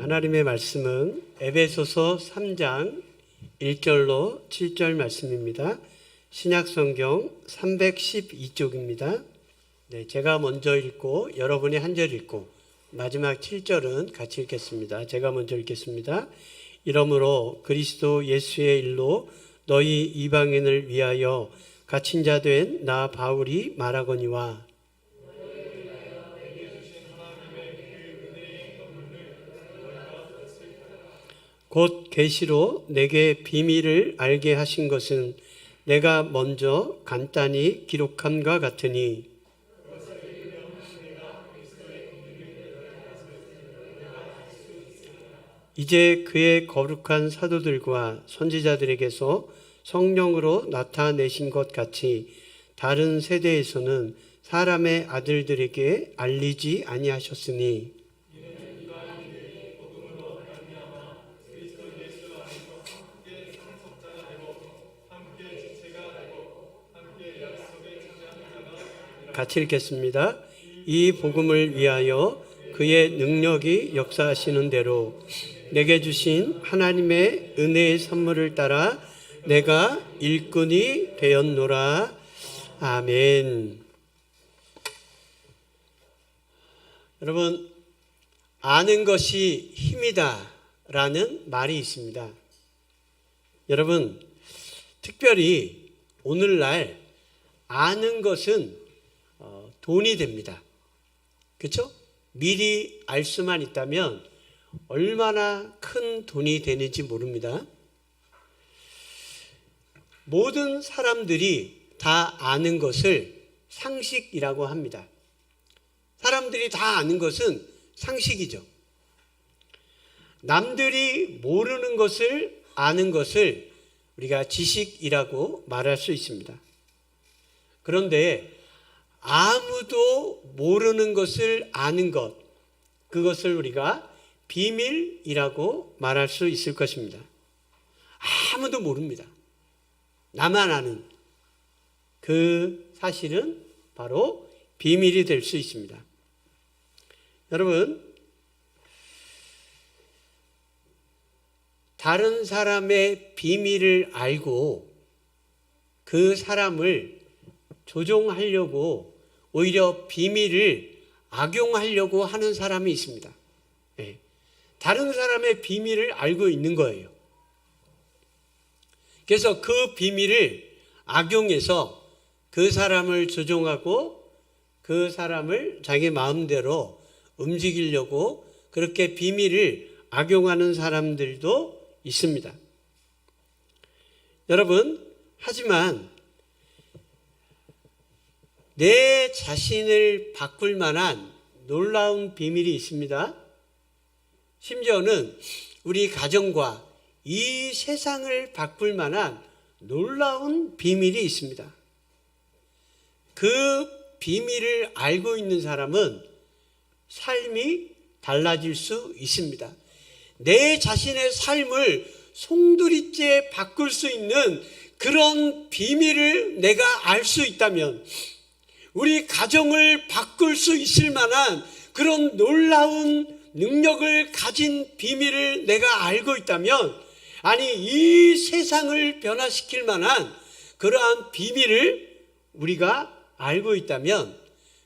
하나님의 말씀은 에베소서 3장 1절로 7절 말씀입니다. 신약성경 312쪽입니다. 제가 먼저 읽고 여러분이 한 절 읽고 마지막 7절은 같이 읽겠습니다. 제가 먼저 읽겠습니다. 이러므로 그리스도 예수의 일로 너희 이방인을 위하여 갇힌 자 된 나 바울이 말하거니와 곧 계시로 내게 비밀을 알게 하신 것은 내가 먼저 간단히 기록함과 같으니 이제 그의 거룩한 사도들과 선지자들에게서 성령으로 나타내신 것 같이 다른 세대에서는 사람의 아들들에게 알리지 아니하셨으니 같이 읽겠습니다. 이 복음을 위하여 그의 능력이 역사하시는 대로 내게 주신 하나님의 은혜의 선물을 따라 내가 일꾼이 되었노라. 아멘. 여러분, 아는 것이 힘이다 라는 말이 있습니다. 여러분, 특별히 오늘날 아는 것은 돈이 됩니다. 그렇죠? 미리 알 수만 있다면 얼마나 큰 돈이 되는지 모릅니다. 모든 사람들이 다 아는 것을 상식이라고 합니다. 사람들이 다 아는 것은 상식이죠. 남들이 모르는 것을 아는 것을 우리가 지식이라고 말할 수 있습니다. 그런데 아무도 모르는 것을 아는 것, 그것을 우리가 비밀이라고 말할 수 있을 것입니다. 아무도 모릅니다. 나만 아는 그 사실은 바로 비밀이 될 수 있습니다. 여러분, 다른 사람의 비밀을 알고 그 사람을 조종하려고 오히려 비밀을 악용하려고 하는 사람이 있습니다. 다른 사람의 비밀을 알고 있는 거예요. 그래서 그 비밀을 악용해서 그 사람을 조종하고 그 사람을 자기 마음대로 움직이려고 그렇게 비밀을 악용하는 사람들도 있습니다. 여러분, 하지만 내 자신을 바꿀 만한 놀라운 비밀이 있습니다. 심지어는 우리 가정과 이 세상을 바꿀 만한 놀라운 비밀이 있습니다. 그 비밀을 알고 있는 사람은 삶이 달라질 수 있습니다. 내 자신의 삶을 송두리째 바꿀 수 있는 그런 비밀을 내가 알 수 있다면, 우리 가정을 바꿀 수 있을 만한 그런 놀라운 능력을 가진 비밀을 내가 알고 있다면, 아니 이 세상을 변화시킬 만한 그러한 비밀을 우리가 알고 있다면,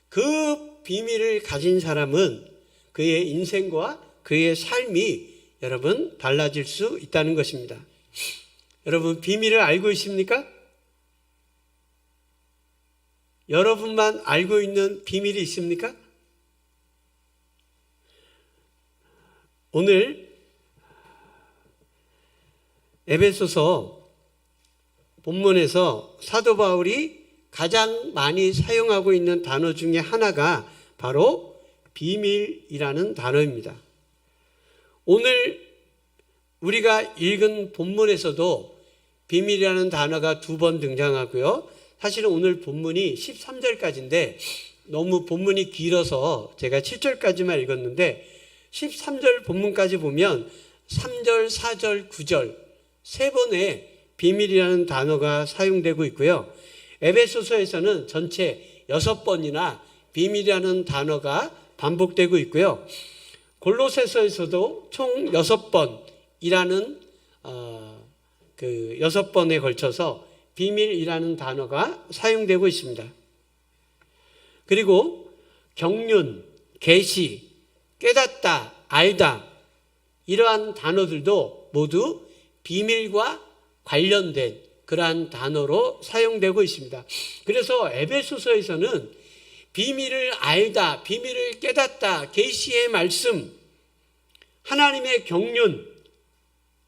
그 비밀을 가진 사람은 그의 인생과 그의 삶이 여러분 달라질 수 있다는 것입니다. 여러분, 비밀을 알고 있습니까? 여러분만 알고 있는 비밀이 있습니까? 오늘 에베소서 본문에서 사도 바울이 가장 많이 사용하고 있는 단어 중에 하나가 바로 비밀이라는 단어입니다. 오늘 우리가 읽은 본문에서도 비밀이라는 단어가 2번 등장하고요. 사실은 오늘 본문이 13절까지인데 너무 본문이 길어서 제가 7절까지만 읽었는데 13절 본문까지 보면 3절, 4절, 9절 세 번의 비밀이라는 단어가 사용되고 있고요. 에베소서에서는 전체 6번이나 비밀이라는 단어가 반복되고 있고요. 골로새서에서도 총 6번이라는 그 6번에 걸쳐서 비밀이라는 단어가 사용되고 있습니다. 그리고 경륜, 계시, 깨닫다, 알다 이러한 단어들도 모두 비밀과 관련된 그러한 단어로 사용되고 있습니다. 그래서 에베소서에서는 비밀을 알다, 비밀을 깨닫다, 계시의 말씀, 하나님의 경륜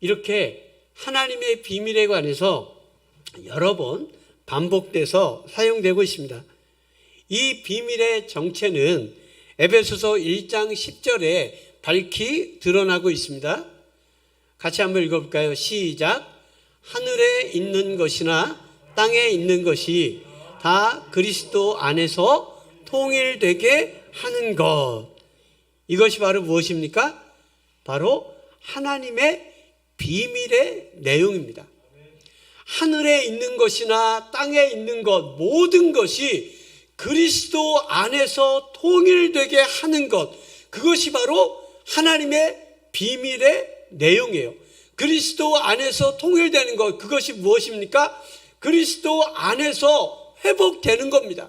이렇게 하나님의 비밀에 관해서 여러 번 반복돼서 사용되고 있습니다. 이 비밀의 정체는 에베소서 1장 10절에 밝히 드러나고 있습니다. 같이 한번 읽어볼까요? 시작. 하늘에 있는 것이나 땅에 있는 것이 다 그리스도 안에서 통일되게 하는 것. 이것이 바로 무엇입니까? 바로 하나님의 비밀의 내용입니다. 하늘에 있는 것이나 땅에 있는 것 모든 것이 그리스도 안에서 통일되게 하는 것, 그것이 바로 하나님의 비밀의 내용이에요. 그리스도 안에서 통일되는 것, 그것이 무엇입니까? 그리스도 안에서 회복되는 겁니다.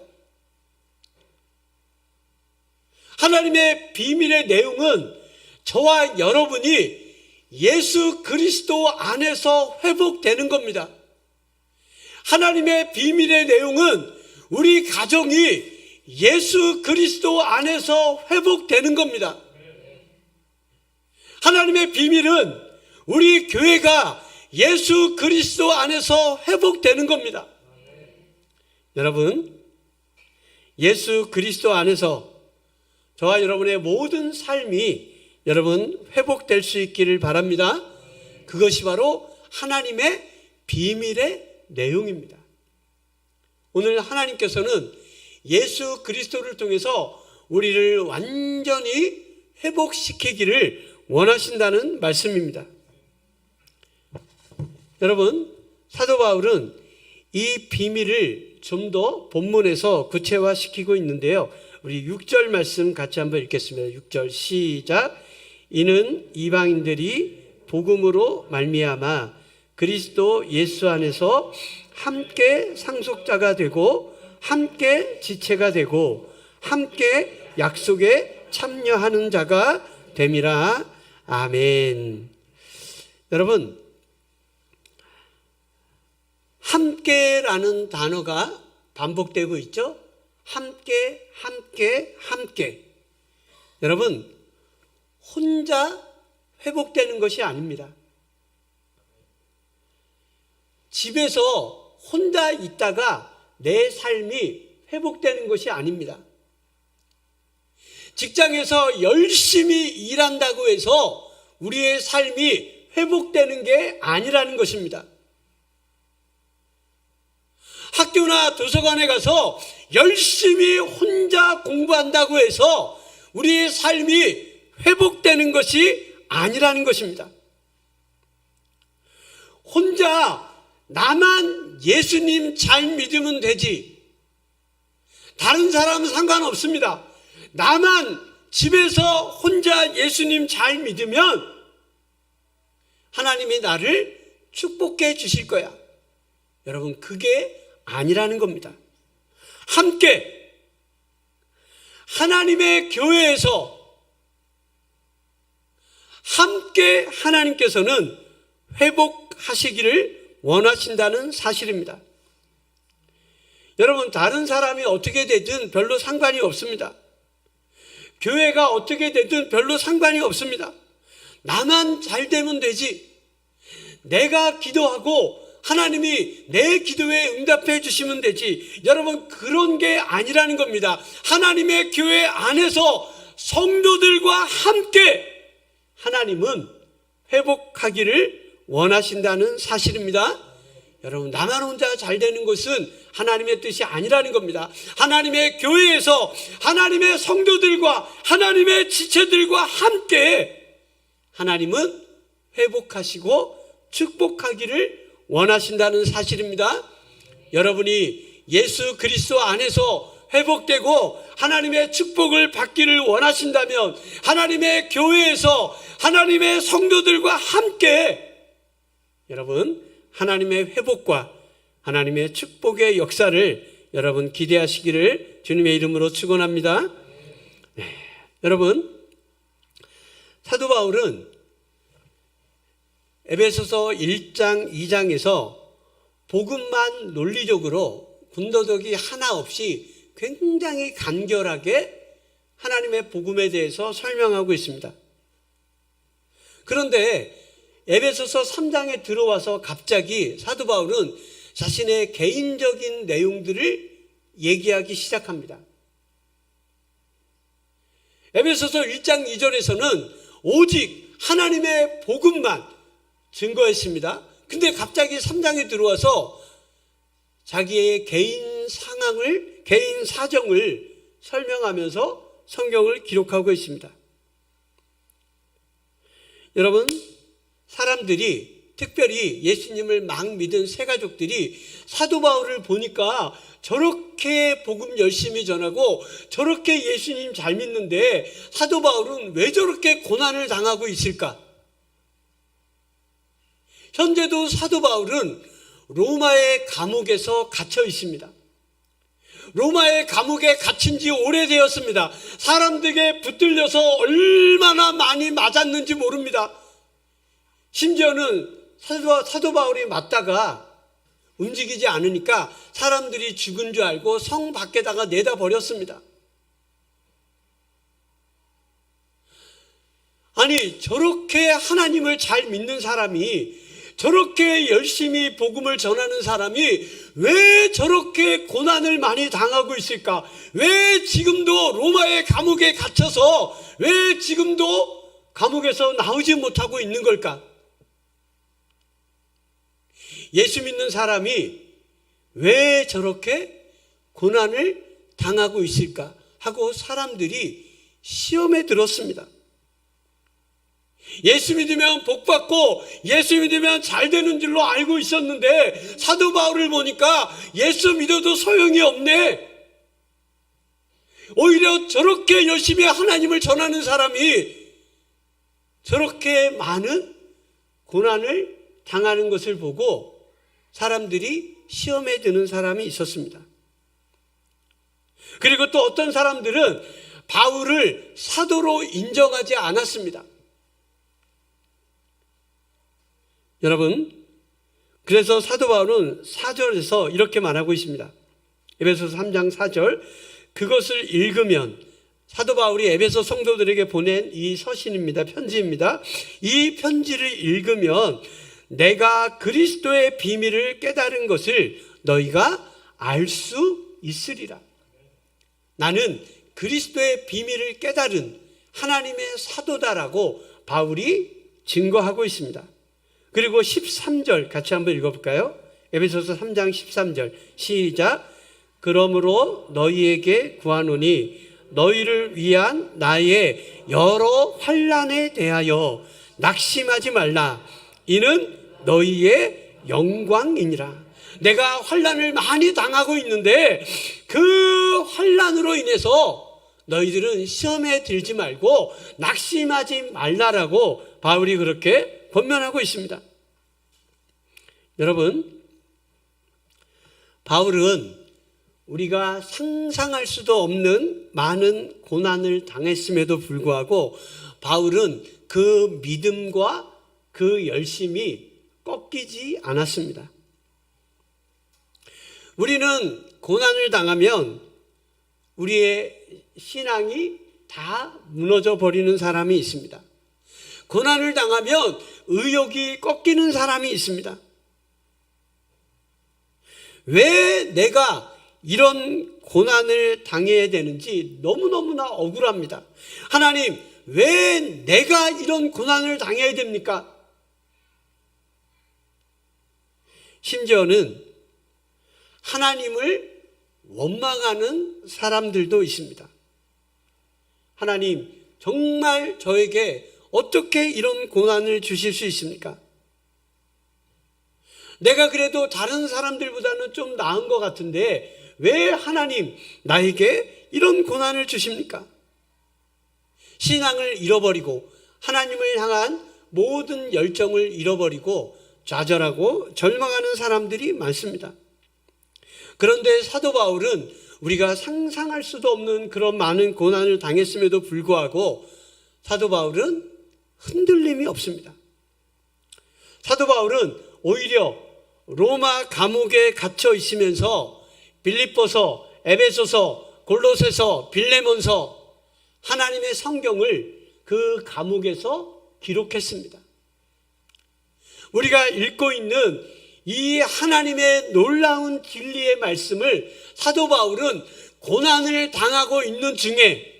하나님의 비밀의 내용은 저와 여러분이 예수 그리스도 안에서 회복되는 겁니다. 하나님의 비밀의 내용은 우리 가정이 예수 그리스도 안에서 회복되는 겁니다. 하나님의 비밀은 우리 교회가 예수 그리스도 안에서 회복되는 겁니다. 여러분, 예수 그리스도 안에서 저와 여러분의 모든 삶이 여러분 회복될 수 있기를 바랍니다. 그것이 바로 하나님의 비밀의 내용입니다. 오늘 하나님께서는 예수 그리스도를 통해서 우리를 완전히 회복시키기를 원하신다는 말씀입니다. 여러분, 사도 바울은 이 비밀을 좀 더 본문에서 구체화시키고 있는데요. 우리 6절 말씀 같이 한번 읽겠습니다. 6절 시작. 이는 이방인들이 복음으로 말미암아 그리스도 예수 안에서 함께 상속자가 되고 함께 지체가 되고 함께 약속에 참여하는 자가 됨이라. 아멘. 여러분, 함께라는 단어가 반복되고 있죠? 함께, 함께, 함께. 여러분, 혼자 회복되는 것이 아닙니다. 집에서 혼자 있다가 내 삶이 회복되는 것이 아닙니다. 직장에서 열심히 일한다고 해서 우리의 삶이 회복되는 게 아니라는 것입니다. 학교나 도서관에 가서 열심히 혼자 공부한다고 해서 우리의 삶이 회복되는 것이 아니라는 것입니다. 혼자 나만 예수님 잘 믿으면 되지. 다른 사람은 상관없습니다. 나만 집에서 혼자 예수님 잘 믿으면 하나님이 나를 축복해 주실 거야. 여러분, 그게 아니라는 겁니다. 함께 하나님의 교회에서 함께 하나님께서는 회복하시기를 원하신다는 사실입니다. 여러분, 다른 사람이 어떻게 되든 별로 상관이 없습니다. 교회가 어떻게 되든 별로 상관이 없습니다. 나만 잘 되면 되지. 내가 기도하고 하나님이 내 기도에 응답해 주시면 되지. 여러분, 그런 게 아니라는 겁니다. 하나님의 교회 안에서 성도들과 함께 하나님은 회복하기를 원하신다는 사실입니다. 여러분, 나만 혼자 잘 되는 것은 하나님의 뜻이 아니라는 겁니다. 하나님의 교회에서 하나님의 성도들과 하나님의 지체들과 함께 하나님은 회복하시고 축복하기를 원하신다는 사실입니다. 여러분이 예수 그리스도 안에서 회복되고 하나님의 축복을 받기를 원하신다면 하나님의 교회에서 하나님의 성도들과 함께 여러분 하나님의 회복과 하나님의 축복의 역사를 여러분 기대하시기를 주님의 이름으로 축원합니다. 여러분 사도 바울은 에베소서 1장 2장에서 복음만 논리적으로 군더더기 하나 없이 굉장히 간결하게 하나님의 복음에 대해서 설명하고 있습니다. 그런데 에베소서 3장에 들어와서 갑자기 사도 바울은 자신의 개인적인 내용들을 얘기하기 시작합니다. 에베소서 1장 2절에서는 오직 하나님의 복음만 증거했습니다. 근데 갑자기 3장에 들어와서 자기의 개인 상황을, 개인 사정을 설명하면서 성경을 기록하고 있습니다. 여러분, 사람들이 특별히 예수님을 막 믿은 새가족들이 사도 바울을 보니까 저렇게 복음 열심히 전하고 저렇게 예수님 잘 믿는데 사도 바울은 왜 저렇게 고난을 당하고 있을까? 현재도 사도 바울은 로마의 감옥에서 갇혀 있습니다. 로마의 감옥에 갇힌 지 오래되었습니다. 사람들에게 붙들려서 얼마나 많이 맞았는지 모릅니다. 심지어는 사도 바울이 맞다가 움직이지 않으니까 사람들이 죽은 줄 알고 성 밖에다가 내다 버렸습니다. 아니 저렇게 하나님을 잘 믿는 사람이 저렇게 열심히 복음을 전하는 사람이 왜 저렇게 고난을 많이 당하고 있을까? 왜 지금도 로마의 감옥에 갇혀서 왜 지금도 감옥에서 나오지 못하고 있는 걸까? 예수 믿는 사람이 왜 저렇게 고난을 당하고 있을까 하고 사람들이 시험에 들었습니다. 예수 믿으면 복받고 예수 믿으면 잘 되는 줄로 알고 있었는데 사도 바울을 보니까 예수 믿어도 소용이 없네. 오히려 저렇게 열심히 하나님을 전하는 사람이 저렇게 많은 고난을 당하는 것을 보고 사람들이 시험에 드는 사람이 있었습니다. 그리고 또 어떤 사람들은 바울을 사도로 인정하지 않았습니다. 여러분, 그래서 사도 바울은 4절에서 이렇게 말하고 있습니다. 에베소서 3장 4절, 그것을 읽으면 사도 바울이 에베소 성도들에게 보낸 이 서신입니다. 편지입니다. 이 편지를 읽으면 내가 그리스도의 비밀을 깨달은 것을 너희가 알 수 있으리라. 나는 그리스도의 비밀을 깨달은 하나님의 사도다라고 바울이 증거하고 있습니다. 그리고 13절 같이 한번 읽어볼까요? 에베소서 3장 13절 시작. 그러므로 너희에게 구하노니 너희를 위한 나의 여러 환난에 대하여 낙심하지 말라. 이는 너희의 영광이니라. 내가 환난을 많이 당하고 있는데 그 환난으로 인해서 너희들은 시험에 들지 말고 낙심하지 말라라고 바울이 그렇게 권면하고 있습니다. 여러분, 바울은 우리가 상상할 수도 없는 많은 고난을 당했음에도 불구하고 바울은 그 믿음과 그 열심이 꺾이지 않았습니다. 우리는 고난을 당하면 우리의 신앙이 다 무너져 버리는 사람이 있습니다. 고난을 당하면 의욕이 꺾이는 사람이 있습니다. 왜 내가 이런 고난을 당해야 되는지 너무너무나 억울합니다. 하나님, 왜 내가 이런 고난을 당해야 됩니까? 심지어는 하나님을 원망하는 사람들도 있습니다. 하나님, 정말 저에게 어떻게 이런 고난을 주실 수 있습니까? 내가 그래도 다른 사람들보다는 좀 나은 것 같은데 왜 하나님 나에게 이런 고난을 주십니까? 신앙을 잃어버리고 하나님을 향한 모든 열정을 잃어버리고 좌절하고 절망하는 사람들이 많습니다. 그런데 사도 바울은 우리가 상상할 수도 없는 그런 많은 고난을 당했음에도 불구하고 사도 바울은 흔들림이 없습니다. 사도 바울은 오히려 로마 감옥에 갇혀 있으면서 빌립보서, 에베소서, 골로새서, 빌레몬서 하나님의 성경을 그 감옥에서 기록했습니다. 우리가 읽고 있는 이 하나님의 놀라운 진리의 말씀을 사도 바울은 고난을 당하고 있는 중에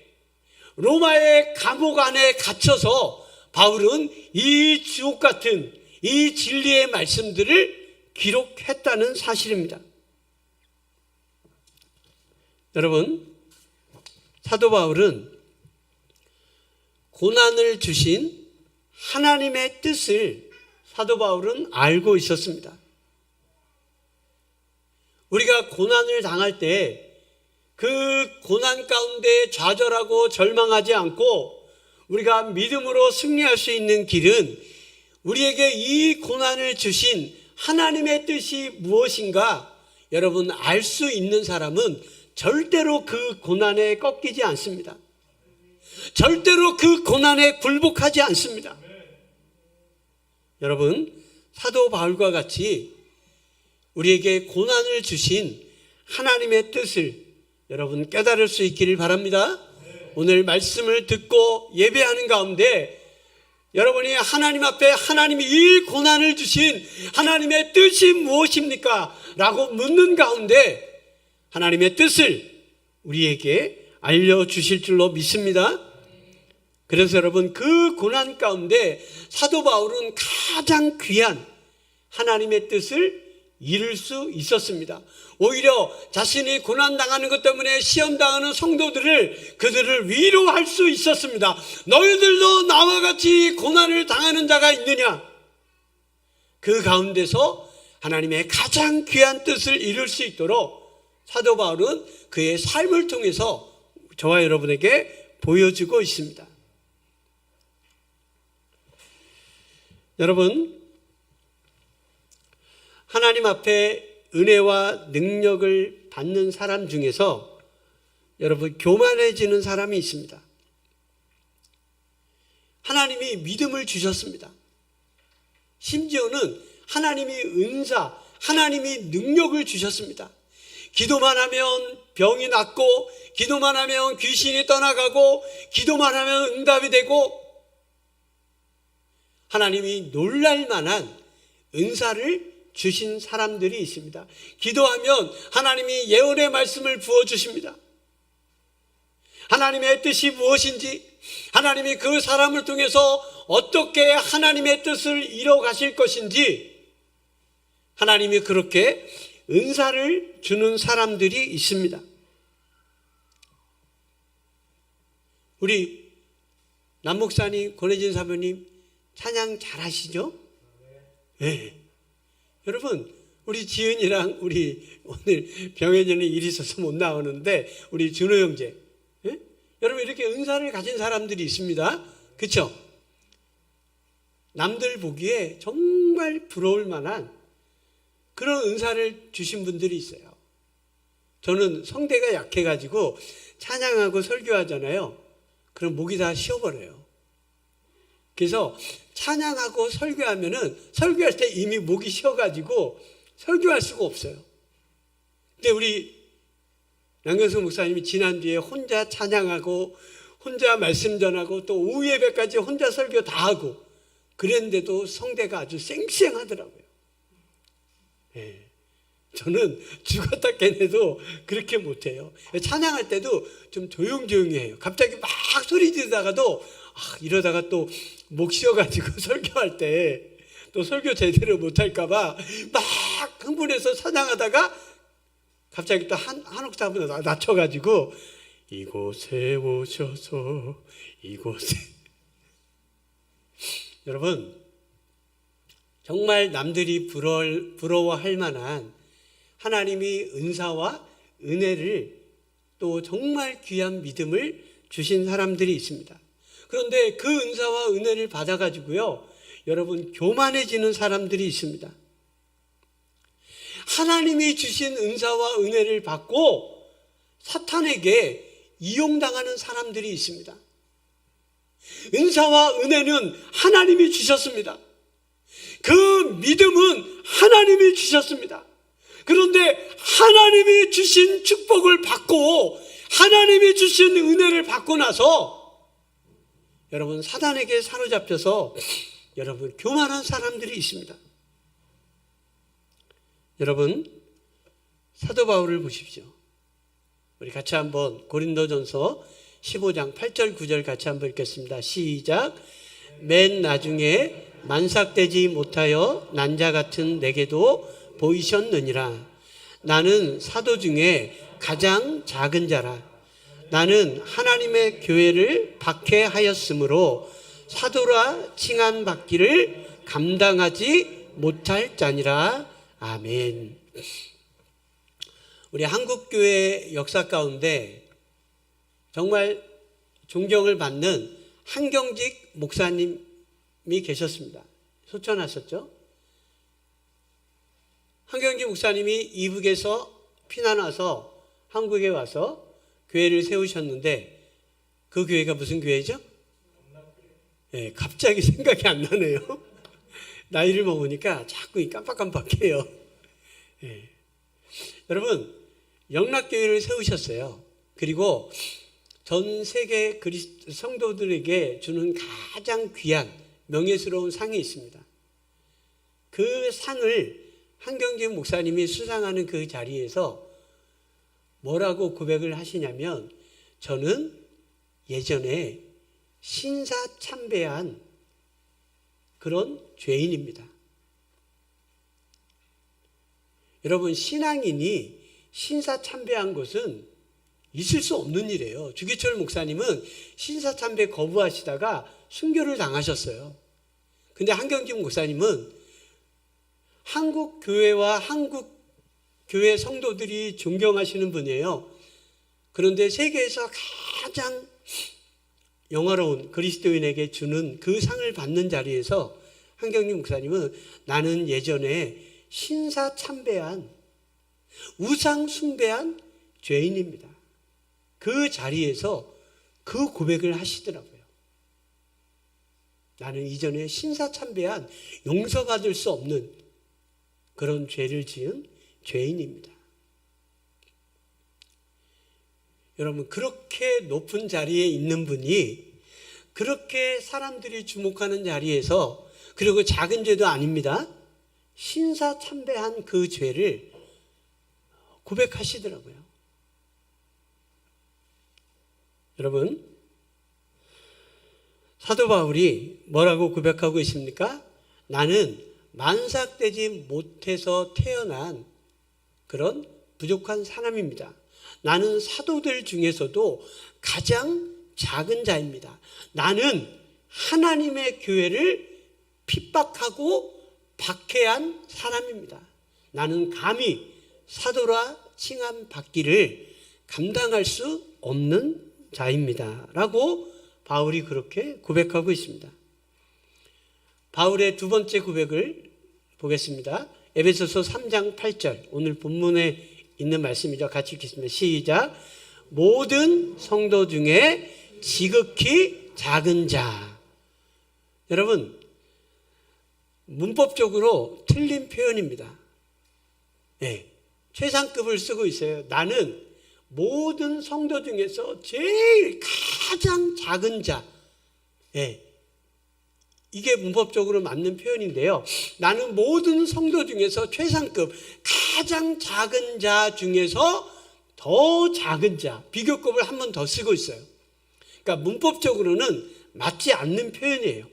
로마의 감옥 안에 갇혀서 바울은 이 주옥 같은 이 진리의 말씀들을 기록했다는 사실입니다. 여러분, 사도 바울은 고난을 주신 하나님의 뜻을 사도 바울은 알고 있었습니다. 우리가 고난을 당할 때 그 고난 가운데 좌절하고 절망하지 않고 우리가 믿음으로 승리할 수 있는 길은 우리에게 이 고난을 주신 하나님의 뜻이 무엇인가 여러분 알 수 있는 사람은 절대로 그 고난에 꺾이지 않습니다. 절대로 그 고난에 굴복하지 않습니다. 여러분, 사도 바울과 같이 우리에게 고난을 주신 하나님의 뜻을 여러분 깨달을 수 있기를 바랍니다. 오늘 말씀을 듣고 예배하는 가운데 여러분이 하나님 앞에 하나님이 이 고난을 주신 하나님의 뜻이 무엇입니까? 라고 묻는 가운데 하나님의 뜻을 우리에게 알려주실 줄로 믿습니다. 그래서 여러분 그 고난 가운데 사도 바울은 가장 귀한 하나님의 뜻을 이룰 수 있었습니다. 오히려 자신이 고난당하는 것 때문에 시험당하는 성도들을 그들을 위로할 수 있었습니다. 너희들도 나와 같이 고난을 당하는 자가 있느냐? 그 가운데서 하나님의 가장 귀한 뜻을 이룰 수 있도록 사도 바울은 그의 삶을 통해서 저와 여러분에게 보여주고 있습니다. 여러분, 하나님 앞에 은혜와 능력을 받는 사람 중에서 여러분 교만해지는 사람이 있습니다. 하나님이 믿음을 주셨습니다. 심지어는 하나님이 은사, 하나님이 능력을 주셨습니다. 기도만 하면 병이 낫고 기도만 하면 귀신이 떠나가고 기도만 하면 응답이 되고 하나님이 놀랄 만한 은사를 주신 사람들이 있습니다. 기도하면 하나님이 예언의 말씀을 부어주십니다. 하나님의 뜻이 무엇인지 하나님이 그 사람을 통해서 어떻게 하나님의 뜻을 이뤄 가실 것인지 하나님이 그렇게 은사를 주는 사람들이 있습니다. 우리 남목사님, 권혜진 사모님 찬양 잘하시죠? 네. 여러분 우리 지은이랑 우리 오늘 병현이는 일이 있어서 못 나오는데 우리 준호 형제 네? 여러분 이렇게 은사를 가진 사람들이 있습니다. 그렇죠? 남들 보기에 정말 부러울 만한 그런 은사를 주신 분들이 있어요. 저는 성대가 약해가지고 찬양하고 설교하잖아요. 그럼 목이 다 쉬어버려요. 그래서 찬양하고 설교하면은 설교할 때 이미 목이 쉬어가지고 설교할 수가 없어요. 근데 우리 양경수 목사님이 지난주에 혼자 찬양하고 혼자 말씀 전하고 또 오후 예배까지 혼자 설교 다 하고 그랬는데도 성대가 아주 쌩쌩하더라고요. 네. 저는 죽었다 깨내도 그렇게 못해요. 찬양할 때도 좀 조용조용히 해요. 갑자기 막 소리 지르다가도 이러다가 또 목 쉬어가지고 설교할 때 또 설교 제대로 못할까봐 막 흥분해서 찬양하다가 갑자기 또 한 옥타브 낮춰가지고 이곳에 오셔서 이곳에 여러분 정말 남들이 부러워할 만한 하나님이 은사와 은혜를 또 정말 귀한 믿음을 주신 사람들이 있습니다. 그런데 그 은사와 은혜를 받아가지고요, 여러분 교만해지는 사람들이 있습니다. 하나님이 주신 은사와 은혜를 받고 사탄에게 이용당하는 사람들이 있습니다. 은사와 은혜는 하나님이 주셨습니다. 그 믿음은 하나님이 주셨습니다. 그런데 하나님이 주신 축복을 받고 하나님이 주신 은혜를 받고 나서 여러분 사단에게 사로잡혀서 여러분 교만한 사람들이 있습니다. 여러분 사도 바울을 보십시오. 우리 같이 한번 고린도전서 15장 8절 9절 같이 한번 읽겠습니다. 시작. 맨 나중에 만삭되지 못하여 난 자 같은 내게도 보이셨느니라. 나는 사도 중에 가장 작은 자라. 나는 하나님의 교회를 박해하였으므로 사도라 칭함받기를 감당하지 못할 자니라. 아멘. 우리 한국교회 역사 가운데 정말 존경을 받는 한경직 목사님이 계셨습니다. 소천하셨죠? 한경직 목사님이 이북에서 피난 와서 한국에 와서 교회를 세우셨는데 그 교회가 무슨 교회죠? 네, 갑자기 생각이 안 나네요. 나이를 먹으니까 자꾸 깜빡깜빡해요. 네. 여러분 영락교회를 세우셨어요. 그리고 전 세계 성도들에게 주는 가장 귀한 명예스러운 상이 있습니다. 그 상을 한경직 목사님이 수상하는 그 자리에서 뭐라고 고백을 하시냐면, 저는 예전에 신사참배한 그런 죄인입니다. 여러분 신앙인이 신사참배한 것은 있을 수 없는 일이에요. 주기철 목사님은 신사참배 거부하시다가 순교를 당하셨어요. 근데 한경직 목사님은 한국 교회와 한국 교회 성도들이 존경하시는 분이에요. 그런데 세계에서 가장 영화로운 그리스도인에게 주는 그 상을 받는 자리에서 한경직 목사님은 나는 예전에 신사참배한 우상 숭배한 죄인입니다. 그 자리에서 그 고백을 하시더라고요. 나는 이전에 신사참배한 용서받을 수 없는 그런 죄를 지은 죄인입니다. 여러분 그렇게 높은 자리에 있는 분이 그렇게 사람들이 주목하는 자리에서, 그리고 작은 죄도 아닙니다, 신사참배한 그 죄를 고백하시더라고요. 여러분 사도 바울이 뭐라고 고백하고 있습니까? 나는 만삭되지 못해서 태어난 그런 부족한 사람입니다. 나는 사도들 중에서도 가장 작은 자입니다. 나는 하나님의 교회를 핍박하고 박해한 사람입니다. 나는 감히 사도라 칭함받기를 감당할 수 없는 자입니다. 라고 바울이 그렇게 고백하고 있습니다. 바울의 두 번째 고백을 보겠습니다. 에베소서 3장 8절, 오늘 본문에 있는 말씀이죠. 같이 읽겠습니다. 시작. 모든 성도 중에 지극히 작은 자. 여러분 문법적으로 틀린 표현입니다. 네, 최상급을 쓰고 있어요. 나는 모든 성도 중에서 제일 가장 작은 자. 네, 이게 문법적으로 맞는 표현인데요. 나는 모든 성도 중에서 최상급, 가장 작은 자 중에서 더 작은 자, 비교급을 한 번 더 쓰고 있어요. 그러니까 문법적으로는 맞지 않는 표현이에요.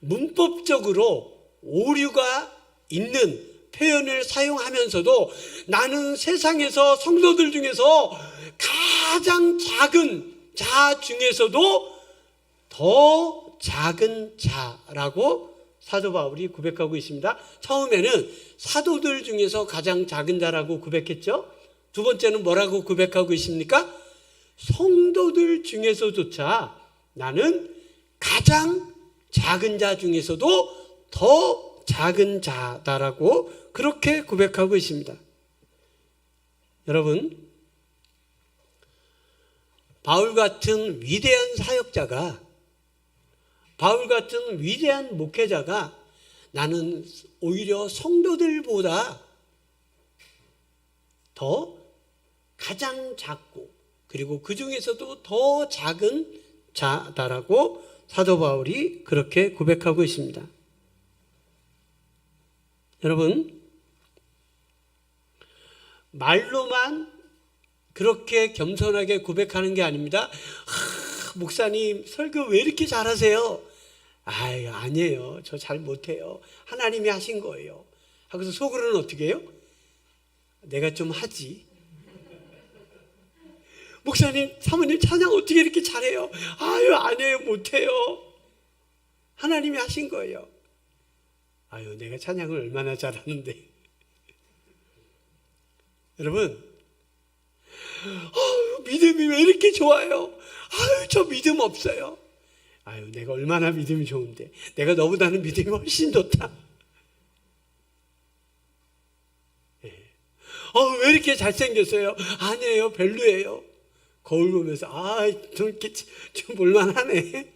문법적으로 오류가 있는 표현을 사용하면서도 나는 세상에서 성도들 중에서 가장 작은 자 중에서도 더 작은 자라고 사도 바울이 고백하고 있습니다. 처음에는 사도들 중에서 가장 작은 자라고 고백했죠. 두 번째는 뭐라고 고백하고 있습니까? 성도들 중에서조차 나는 가장 작은 자 중에서도 더 작은 자다라고 그렇게 고백하고 있습니다. 여러분, 바울 같은 위대한 사역자가, 바울 같은 위대한 목회자가 나는 오히려 성도들보다 더 가장 작고 그리고 그 중에서도 더 작은 자다라고 사도 바울이 그렇게 고백하고 있습니다. 여러분, 말로만 그렇게 겸손하게 고백하는 게 아닙니다. 목사님 설교 왜 이렇게 잘하세요? 아니에요. 저 잘 못해요. 하나님이 하신 거예요. 하고서 속으로는 어떻게 해요? 내가 좀 하지. 목사님, 사모님 찬양 어떻게 이렇게 잘해요? 아니에요. 못해요. 하나님이 하신 거예요. 내가 찬양을 얼마나 잘하는데. 여러분, 믿음이 왜 이렇게 좋아요? 저 믿음 없어요. 내가 얼마나 믿음이 좋은데. 내가 너보다는 믿음이 훨씬 좋다. 왜 이렇게 잘생겼어요? 아니에요. 별로예요. 거울 보면서 좀 이렇게 좀 볼만하네.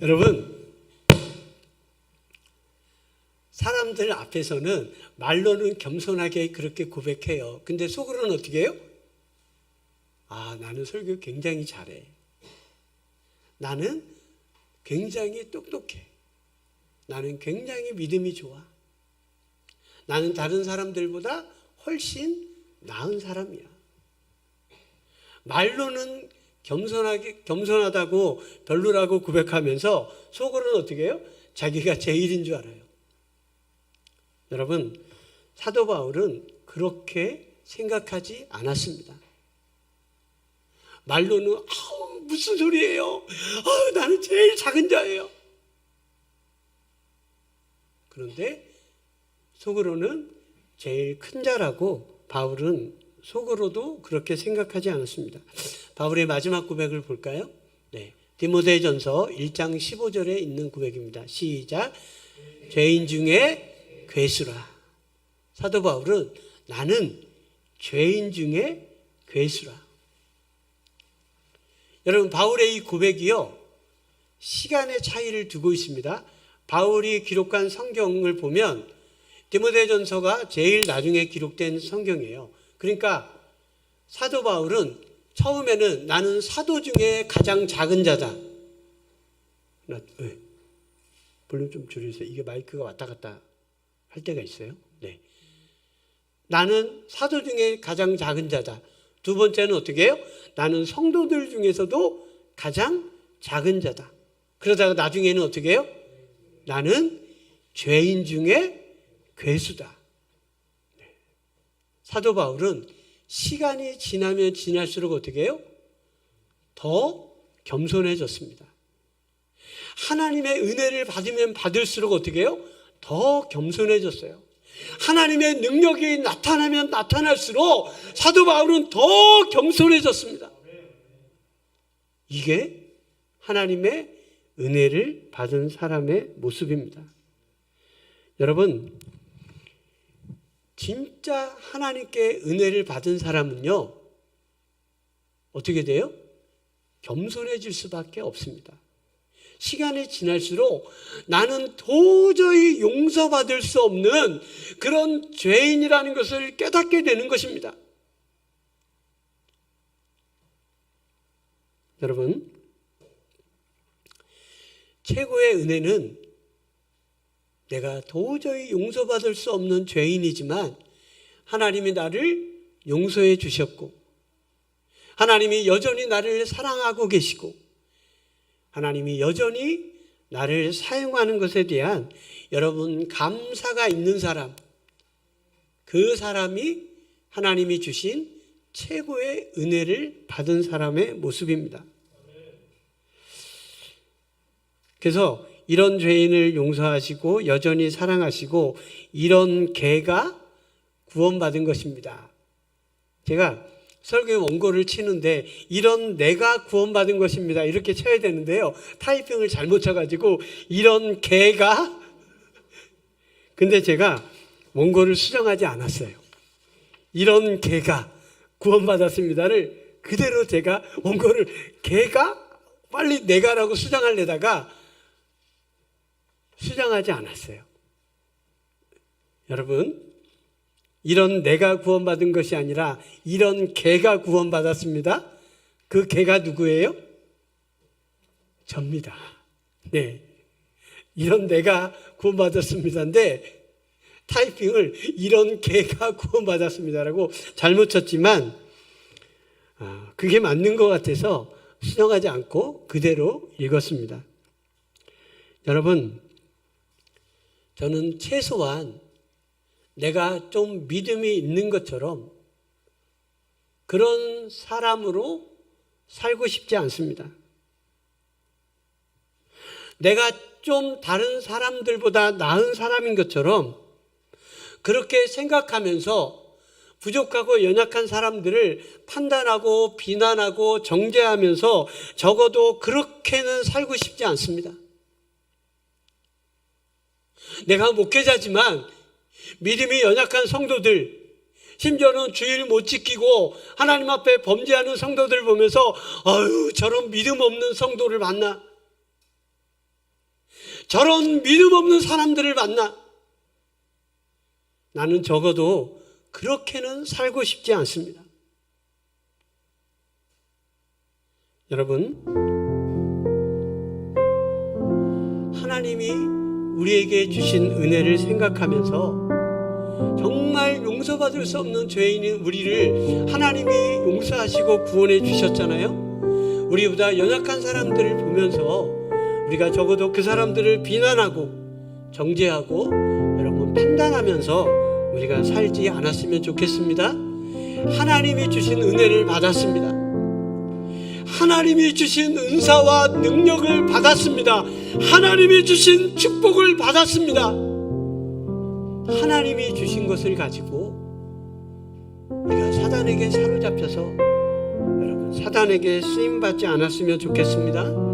여러분, 사람들 앞에서는 말로는 겸손하게 그렇게 고백해요. 근데 속으로는 어떻게 해요? 나는 설교 굉장히 잘해. 나는 굉장히 똑똑해. 나는 굉장히 믿음이 좋아. 나는 다른 사람들보다 훨씬 나은 사람이야. 말로는 겸손하다고 별로라고 고백하면서 속으로는 어떻게 해요? 자기가 제일인 줄 알아요. 여러분, 사도 바울은 그렇게 생각하지 않았습니다. 말로는 무슨 소리예요? 나는 제일 작은 자예요. 그런데 속으로는 제일 큰 자라고 바울은 속으로도 그렇게 생각하지 않았습니다. 바울의 마지막 고백을 볼까요? 디모데전서 1장 15절에 있는 고백입니다. 시작. 죄인 중에 괴수라. 사도 바울은 나는 죄인 중에 괴수라. 여러분, 바울의 이 고백이요, 시간의 차이를 두고 있습니다. 바울이 기록한 성경을 보면 디모데전서가 제일 나중에 기록된 성경이에요. 그러니까 사도 바울은 처음에는 나는 사도 중에 가장 작은 자다. 볼륨 좀 줄여주세요. 이게 마이크가 왔다 갔다 할 때가 있어요. 나는 사도 중에 가장 작은 자다. 두 번째는 어떻게 해요? 나는 성도들 중에서도 가장 작은 자다. 그러다가 나중에는 어떻게 해요? 나는 죄인 중에 괴수다. 사도 바울은 시간이 지나면 지날수록 어떻게 해요? 더 겸손해졌습니다. 하나님의 은혜를 받으면 받을수록 어떻게 해요? 더 겸손해졌어요. 하나님의 능력이 나타나면 나타날수록 사도 바울은 더 겸손해졌습니다. 이게 하나님의 은혜를 받은 사람의 모습입니다. 여러분, 진짜 하나님께 은혜를 받은 사람은요, 어떻게 돼요? 겸손해질 수밖에 없습니다. 시간이 지날수록 나는 도저히 용서받을 수 없는 그런 죄인이라는 것을 깨닫게 되는 것입니다. 여러분, 최고의 은혜는 내가 도저히 용서받을 수 없는 죄인이지만 하나님이 나를 용서해 주셨고, 하나님이 여전히 나를 사랑하고 계시고, 하나님이 여전히 나를 사용하는 것에 대한 여러분 감사가 있는 사람, 그 사람이 하나님이 주신 최고의 은혜를 받은 사람의 모습입니다. 그래서 이런 죄인을 용서하시고 여전히 사랑하시고 이런 개가 구원받은 것입니다. 제가 설교의 원고를 치는데 이런 내가 구원받은 것입니다 이렇게 쳐야 되는데요, 타이핑을 잘못 쳐가지고 이런 개가 근데 제가 원고를 수정하지 않았어요. 이런 개가 구원받았습니다를 그대로 제가 원고를 개가 빨리 내가라고 수정하려다가 수정하지 않았어요. 여러분, 이런 내가 구원받은 것이 아니라 이런 개가 구원받았습니다. 그 개가 누구예요? 접니다. 네, 이런 내가 구원받았습니다인데 타이핑을 이런 개가 구원받았습니다라고 잘못 쳤지만 그게 맞는 것 같아서 수정하지 않고 그대로 읽었습니다. 여러분, 저는 최소한 내가 좀 믿음이 있는 것처럼 그런 사람으로 살고 싶지 않습니다. 내가 좀 다른 사람들보다 나은 사람인 것처럼 그렇게 생각하면서 부족하고 연약한 사람들을 판단하고 비난하고 정죄하면서 적어도 그렇게는 살고 싶지 않습니다. 내가 목회자지만 믿음이 연약한 성도들, 심지어는 주일 못 지키고 하나님 앞에 범죄하는 성도들 보면서 아유, 저런 믿음 없는 성도를 만나, 저런 믿음 없는 사람들을 만나, 나는 적어도 그렇게는 살고 싶지 않습니다. 여러분, 하나님이 우리에게 주신 은혜를 생각하면서 정말 용서받을 수 없는 죄인인 우리를 하나님이 용서하시고 구원해 주셨잖아요. 우리보다 연약한 사람들을 보면서 우리가 적어도 그 사람들을 비난하고 정죄하고 여러분 판단하면서 우리가 살지 않았으면 좋겠습니다. 하나님이 주신 은혜를 받았습니다. 하나님이 주신 은사와 능력을 받았습니다. 하나님이 주신 축복을 받았습니다. 하나님이 주신 것을 가지고 우리가 사단에게 사로잡혀서 여러분 사단에게 쓰임받지 않았으면 좋겠습니다.